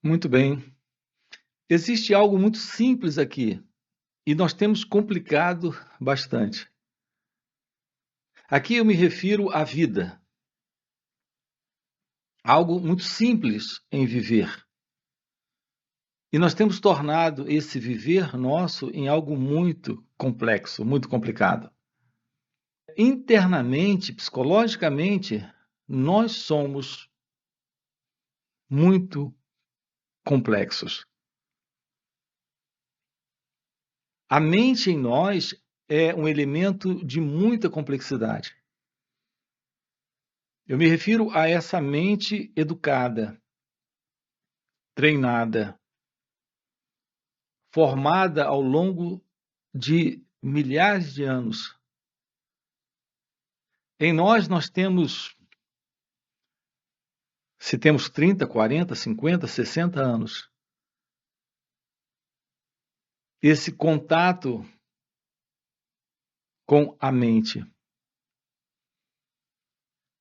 Muito bem. Existe algo muito simples aqui e nós temos complicado bastante. Aqui eu me refiro à vida, algo muito simples em viver. E nós temos tornado esse viver nosso em algo muito complexo, muito complicado. Internamente, psicologicamente, nós somos muito complexos. A mente em nós é um elemento de muita complexidade. Eu me refiro a essa mente educada, treinada, formada ao longo de milhares de anos. Em nós temos, se temos 30, 40, 50, 60 anos, esse contato com a mente.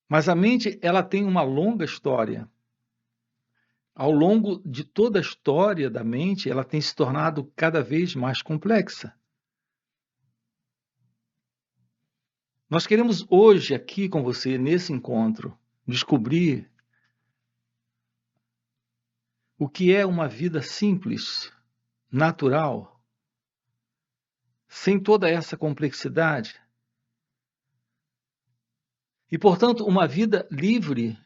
Mas a mente, ela tem uma longa história. Ao longo de toda a história da mente, ela tem se tornado cada vez mais complexa. Nós queremos hoje, aqui com você, nesse encontro, descobrir o que é uma vida simples, natural, sem toda essa complexidade. E, portanto, uma vida livre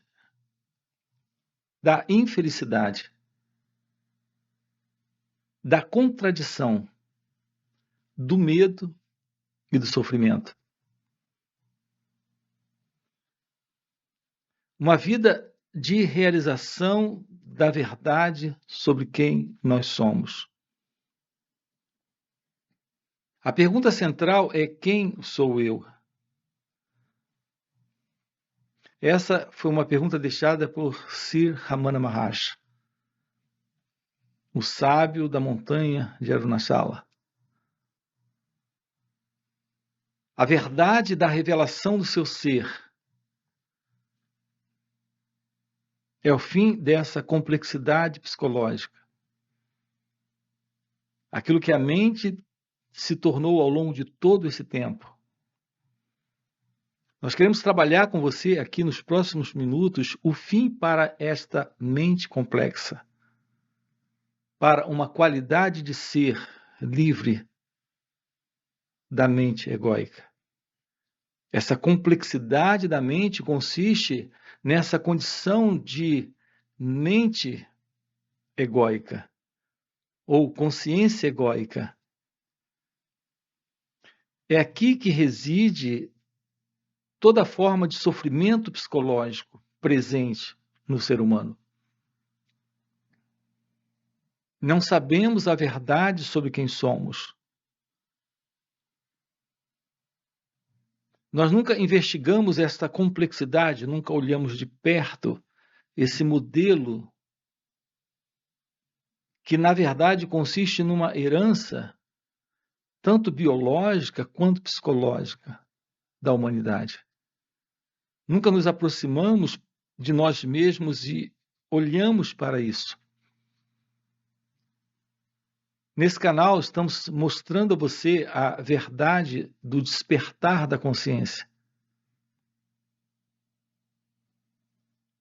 da infelicidade, da contradição, do medo e do sofrimento. Uma vida de realização da verdade sobre quem nós somos. A pergunta central é: quem sou eu? Essa foi uma pergunta deixada por Sri Ramana Maharshi, o sábio da montanha de Arunachala. A verdade da revelação do seu ser é o fim dessa complexidade psicológica. Aquilo que a mente se tornou ao longo de todo esse tempo. Nós queremos trabalhar com você aqui nos próximos minutos o fim para esta mente complexa, para uma qualidade de ser livre da mente egóica. Essa complexidade da mente consiste nessa condição de mente egóica ou consciência egóica. É aqui que reside toda forma de sofrimento psicológico presente no ser humano. Não sabemos a verdade sobre quem somos. Nós nunca investigamos esta complexidade, nunca olhamos de perto esse modelo que, na verdade, consiste numa herança tanto biológica quanto psicológica da humanidade. Nunca nos aproximamos de nós mesmos e olhamos para isso. Nesse canal, estamos mostrando a você a verdade do despertar da consciência,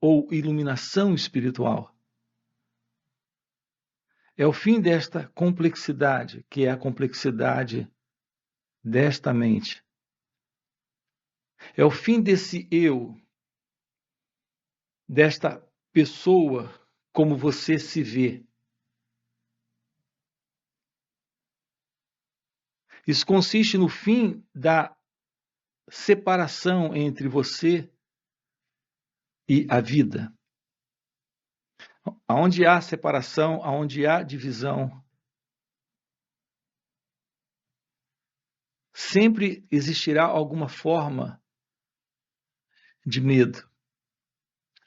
ou iluminação espiritual. É o fim desta complexidade, que é a complexidade desta mente. É o fim desse eu, desta pessoa como você se vê. Isso consiste no fim da separação entre você e a vida. Aonde há separação, aonde há divisão, sempre existirá alguma forma de medo,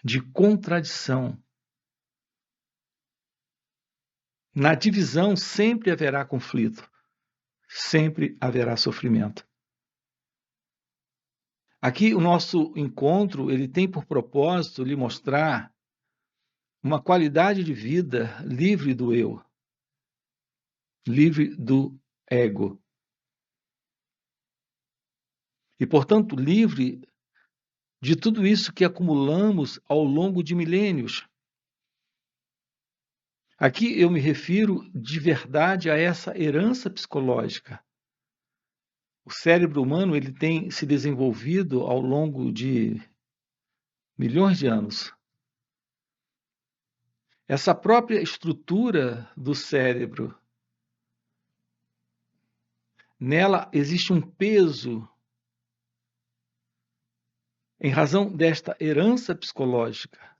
de contradição. Na divisão sempre haverá conflito, sempre haverá sofrimento. Aqui o nosso encontro, ele tem por propósito lhe mostrar uma qualidade de vida livre do eu, livre do ego. E, portanto, livre de tudo isso que acumulamos ao longo de milênios. Aqui eu me refiro de verdade a essa herança psicológica. O cérebro humano ele tem se desenvolvido ao longo de milhões de anos. Essa própria estrutura do cérebro, nela existe um peso em razão desta herança psicológica.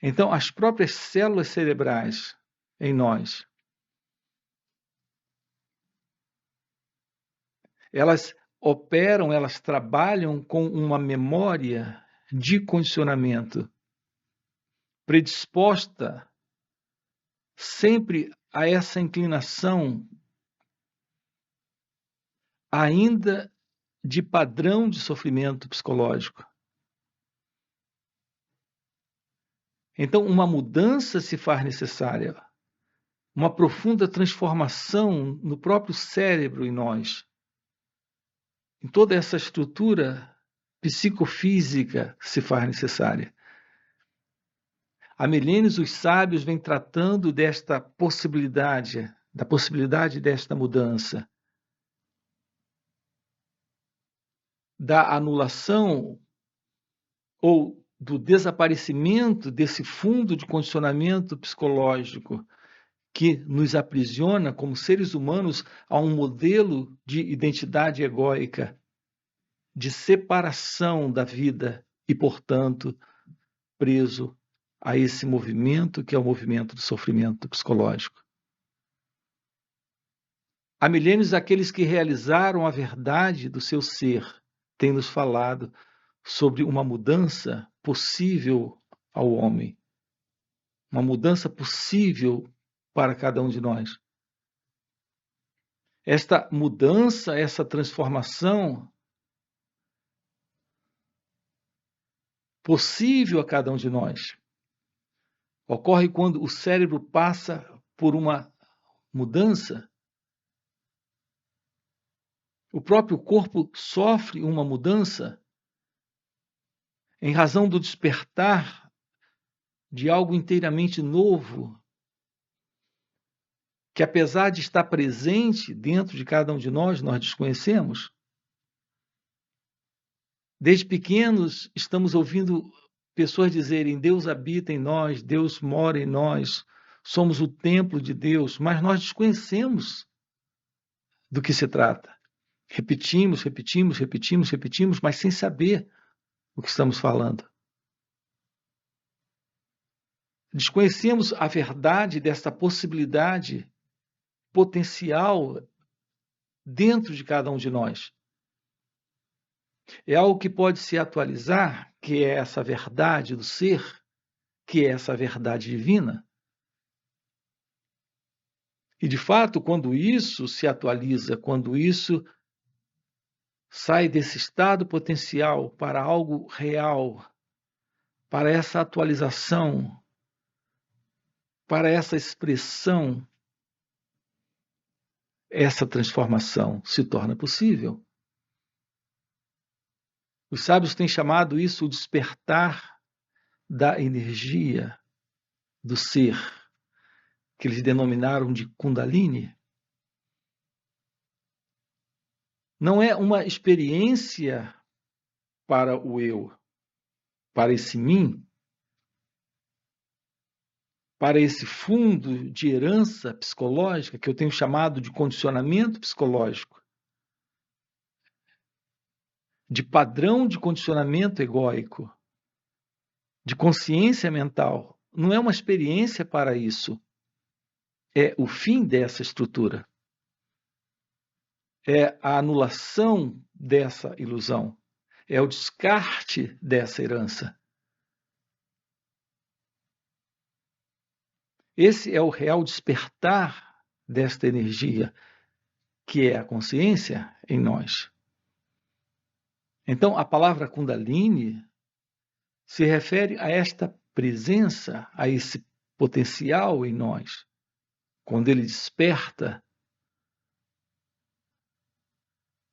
Então, as próprias células cerebrais em nós, elas operam, elas trabalham com uma memória de condicionamento predisposta sempre a essa inclinação ainda de padrão de sofrimento psicológico. Então, uma mudança se faz necessária, uma profunda transformação no próprio cérebro em nós, em toda essa estrutura psicofísica se faz necessária. Há milênios os sábios vêm tratando desta possibilidade, da possibilidade desta mudança, da anulação ou do desaparecimento desse fundo de condicionamento psicológico que nos aprisiona como seres humanos a um modelo de identidade egóica, de separação da vida e, portanto, preso a esse movimento que é o movimento do sofrimento psicológico. Há milênios aqueles que realizaram a verdade do seu ser têm nos falado sobre uma mudança possível ao homem, uma mudança possível para cada um de nós. Esta mudança, essa transformação possível a cada um de nós ocorre quando o cérebro passa por uma mudança. O próprio corpo sofre uma mudança em razão do despertar de algo inteiramente novo, que apesar de estar presente dentro de cada um de nós desconhecemos. Desde pequenos estamos ouvindo pessoas dizerem: Deus habita em nós, Deus mora em nós, somos o templo de Deus, mas nós desconhecemos do que se trata. Repetimos, mas sem saber o que estamos falando. Desconhecemos a verdade desta possibilidade potencial dentro de cada um de nós. É algo que pode se atualizar, que é essa verdade do ser, que é essa verdade divina. E, de fato, quando isso se atualiza, quando isso sai desse estado potencial para algo real, para essa atualização, para essa expressão, essa transformação se torna possível. Os sábios têm chamado isso o despertar da energia do ser, que eles denominaram de Kundalini. Não é uma experiência para o eu, para esse mim, para esse fundo de herança psicológica, que eu tenho chamado de condicionamento psicológico, de padrão de condicionamento egóico, de consciência mental. Não é uma experiência para isso. É o fim dessa estrutura. É a anulação dessa ilusão. É o descarte dessa herança. Esse é o real despertar desta energia, que é a consciência em nós. Então, a palavra Kundalini se refere a esta presença, a esse potencial em nós. Quando ele desperta,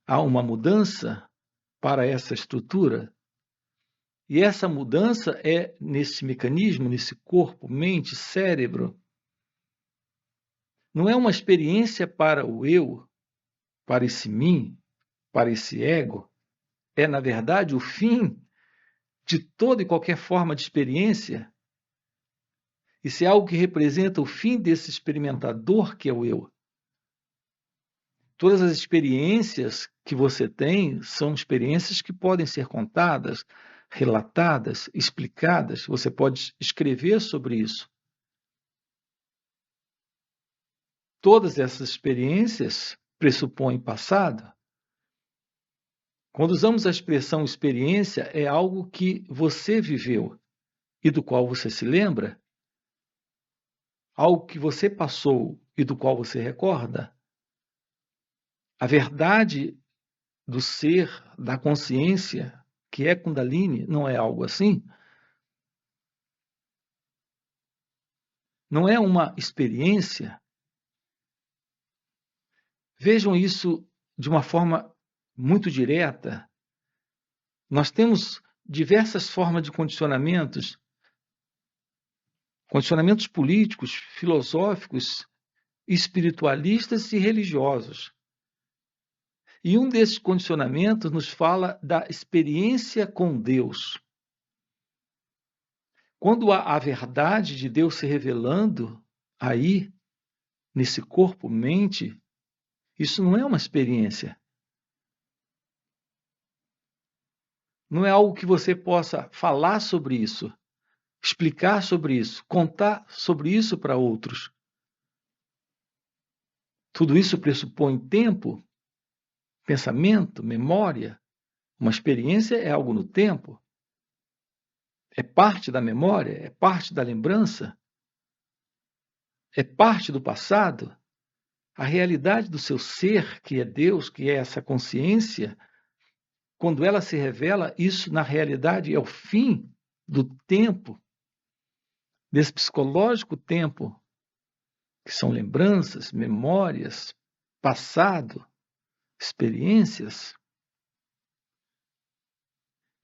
há uma mudança para essa estrutura. E essa mudança é nesse mecanismo, nesse corpo, mente, cérebro. Não é uma experiência para o eu, para esse mim, para esse ego. É, na verdade, o fim de toda e qualquer forma de experiência. Isso é algo que representa o fim desse experimentador que é o eu. Todas as experiências que você tem são experiências que podem ser contadas, relatadas, explicadas. Você pode escrever sobre isso. Todas essas experiências pressupõem passado. Quando usamos a expressão experiência, é algo que você viveu e do qual você se lembra, algo que você passou e do qual você recorda. A verdade do ser, da consciência, que é Kundalini, não é algo assim? Não é uma experiência? Vejam isso de uma forma muito direta. Nós temos diversas formas de condicionamentos políticos, filosóficos, espiritualistas e religiosos. E um desses condicionamentos nos fala da experiência com Deus. Quando há a verdade de Deus se revelando aí, nesse corpo-mente, isso não é uma experiência. Não é algo que você possa falar sobre isso, explicar sobre isso, contar sobre isso para outros. Tudo isso pressupõe tempo, pensamento, memória. Uma experiência é algo no tempo. É parte da memória, é parte da lembrança, é parte do passado. A realidade do seu ser, que é Deus, que é essa consciência, quando ela se revela, isso na realidade é o fim do tempo, desse psicológico tempo, que são lembranças, memórias, passado, experiências.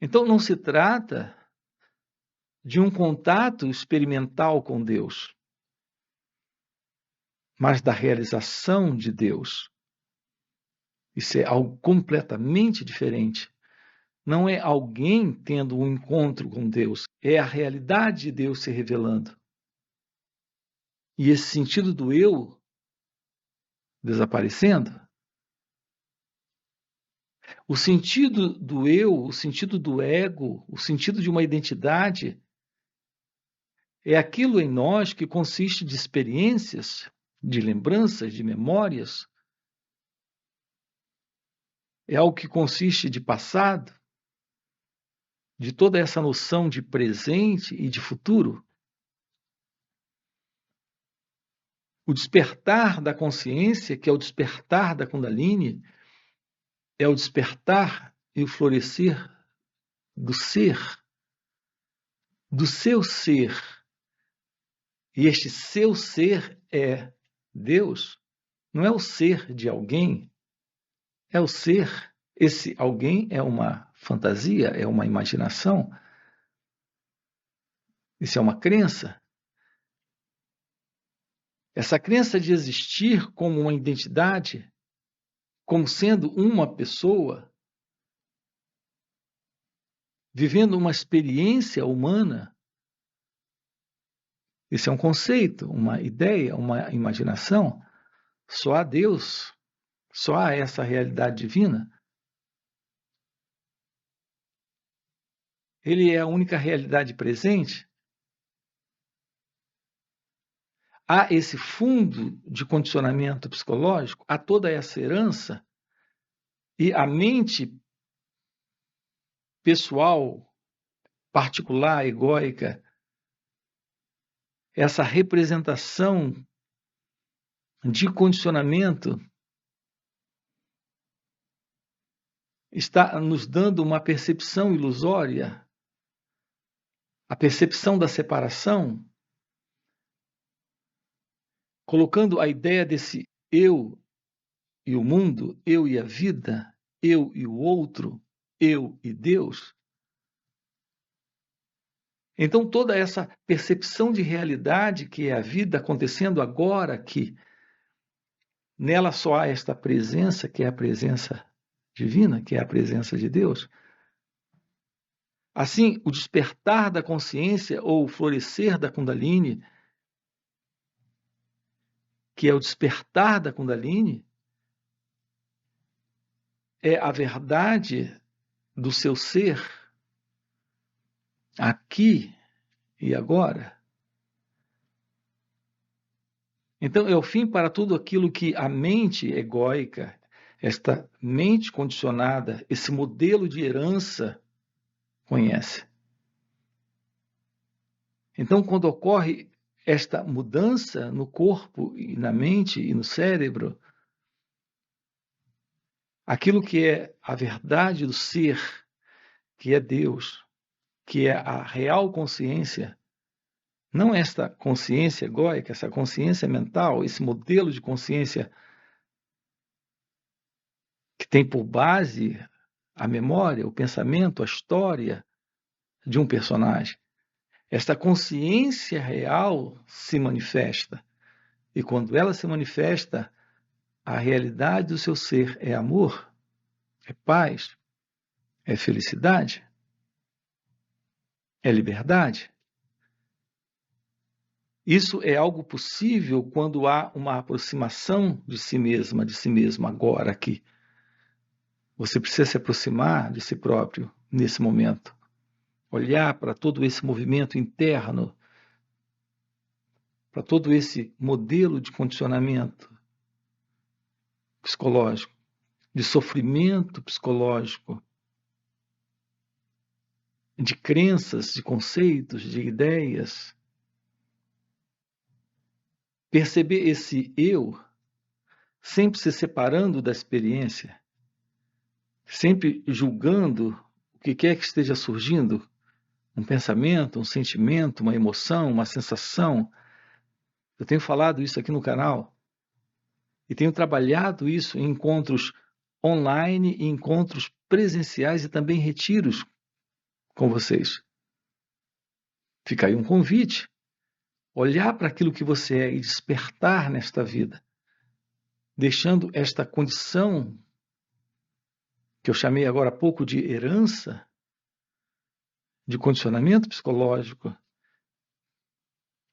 Então não se trata de um contato experimental com Deus, mas da realização de Deus. Isso é algo completamente diferente. Não é alguém tendo um encontro com Deus, é a realidade de Deus se revelando. E esse sentido do eu desaparecendo. O sentido do eu, o sentido do ego, o sentido de uma identidade é aquilo em nós que consiste de experiências, de lembranças, de memórias. É algo que consiste de passado, de toda essa noção de presente e de futuro. O despertar da consciência, que é o despertar da Kundalini, é o despertar e o florescer do ser, do seu ser. E este seu ser é Deus. Não é o ser de alguém, é o ser. Esse alguém é uma fantasia, é uma imaginação. Isso é uma crença. Essa crença de existir como uma identidade, como sendo uma pessoa, vivendo uma experiência humana, isso é um conceito, uma ideia, uma imaginação. Só há Deus, só há essa realidade divina. Ele é a única realidade presente. Há esse fundo de condicionamento psicológico, há toda essa herança, e a mente pessoal, particular, egóica, essa representação de condicionamento está nos dando uma percepção ilusória a percepção da separação, colocando a ideia desse eu e o mundo, eu e a vida, eu e o outro, eu e Deus. Então, toda essa percepção de realidade que é a vida acontecendo agora aqui, nela só há esta presença, que é a presença divina, que é a presença de Deus. Assim, o despertar da consciência ou o florescer da Kundalini, que é o despertar da Kundalini, é a verdade do seu ser aqui e agora. Então, é o fim para tudo aquilo que a mente egóica, esta mente condicionada, esse modelo de herança conhece. Então, quando ocorre esta mudança no corpo e na mente e no cérebro, aquilo que é a verdade do ser, que é Deus, que é a real consciência, não esta consciência egóica, essa consciência mental, esse modelo de consciência que tem por base a memória, o pensamento, a história de um personagem. Esta consciência real se manifesta. E quando ela se manifesta, a realidade do seu ser é amor, é paz, é felicidade, é liberdade. Isso é algo possível quando há uma aproximação de si mesma, de si mesmo agora aqui. Você precisa se aproximar de si próprio nesse momento. Olhar para todo esse movimento interno, para todo esse modelo de condicionamento psicológico, de sofrimento psicológico, de crenças, de conceitos, de ideias. Perceber esse eu sempre se separando da experiência, sempre julgando o que quer que esteja surgindo, um pensamento, um sentimento, uma emoção, uma sensação. Eu tenho falado isso aqui no canal e tenho trabalhado isso em encontros online, em encontros presenciais e também retiros com vocês. Fica aí um convite. Olhar para aquilo que você é e despertar nesta vida, deixando esta condição que eu chamei agora há pouco de herança, de condicionamento psicológico,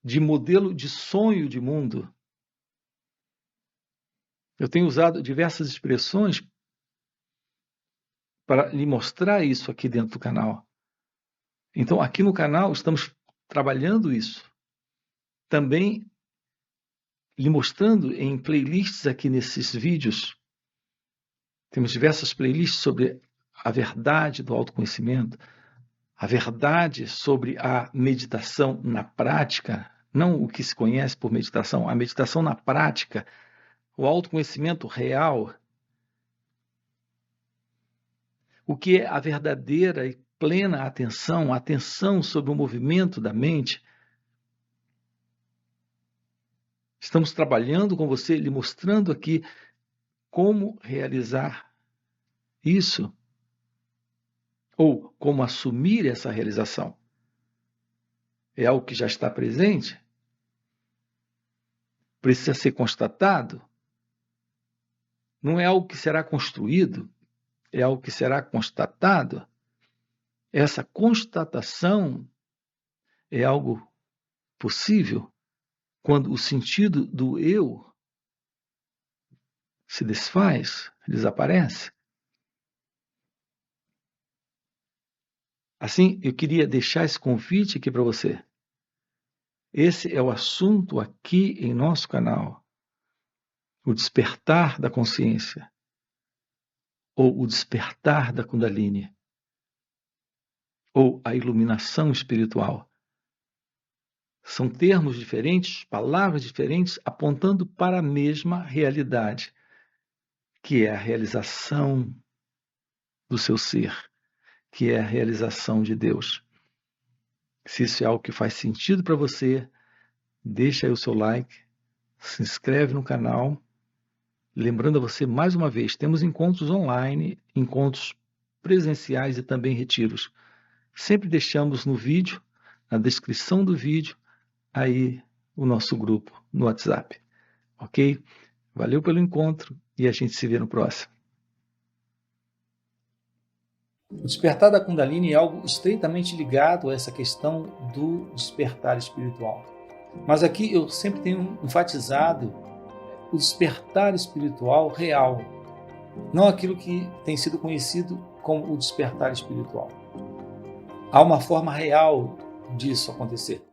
de modelo de sonho de mundo. Eu tenho usado diversas expressões para lhe mostrar isso aqui dentro do canal. Então, aqui no canal estamos trabalhando isso. Também lhe mostrando em playlists aqui nesses vídeos. Temos diversas playlists sobre a verdade do autoconhecimento, a verdade sobre a meditação na prática, não o que se conhece por meditação, a meditação na prática, o autoconhecimento real, o que é a verdadeira e plena atenção, a atenção sobre o movimento da mente. Estamos trabalhando com você, lhe mostrando aqui como realizar isso, ou como assumir essa realização. É algo que já está presente? Precisa ser constatado? Não é algo que será construído, é algo que será constatado. Essa constatação é algo possível quando o sentido do eu se desfaz, desaparece. Assim, eu queria deixar esse convite aqui para você. Esse é o assunto aqui em nosso canal. O despertar da consciência, ou o despertar da Kundalini, ou a iluminação espiritual. São termos diferentes, palavras diferentes, apontando para a mesma realidade, que é a realização do seu ser, que é a realização de Deus. Se isso é algo que faz sentido para você, deixa aí o seu like, se inscreve no canal. Lembrando a você, mais uma vez, temos encontros online, encontros presenciais e também retiros. Sempre deixamos no vídeo, na descrição do vídeo, aí o nosso grupo no WhatsApp. Ok? Valeu pelo encontro e a gente se vê no próximo. O despertar da Kundalini é algo estreitamente ligado a essa questão do despertar espiritual. Mas aqui eu sempre tenho enfatizado o despertar espiritual real, não aquilo que tem sido conhecido como o despertar espiritual. Há uma forma real disso acontecer.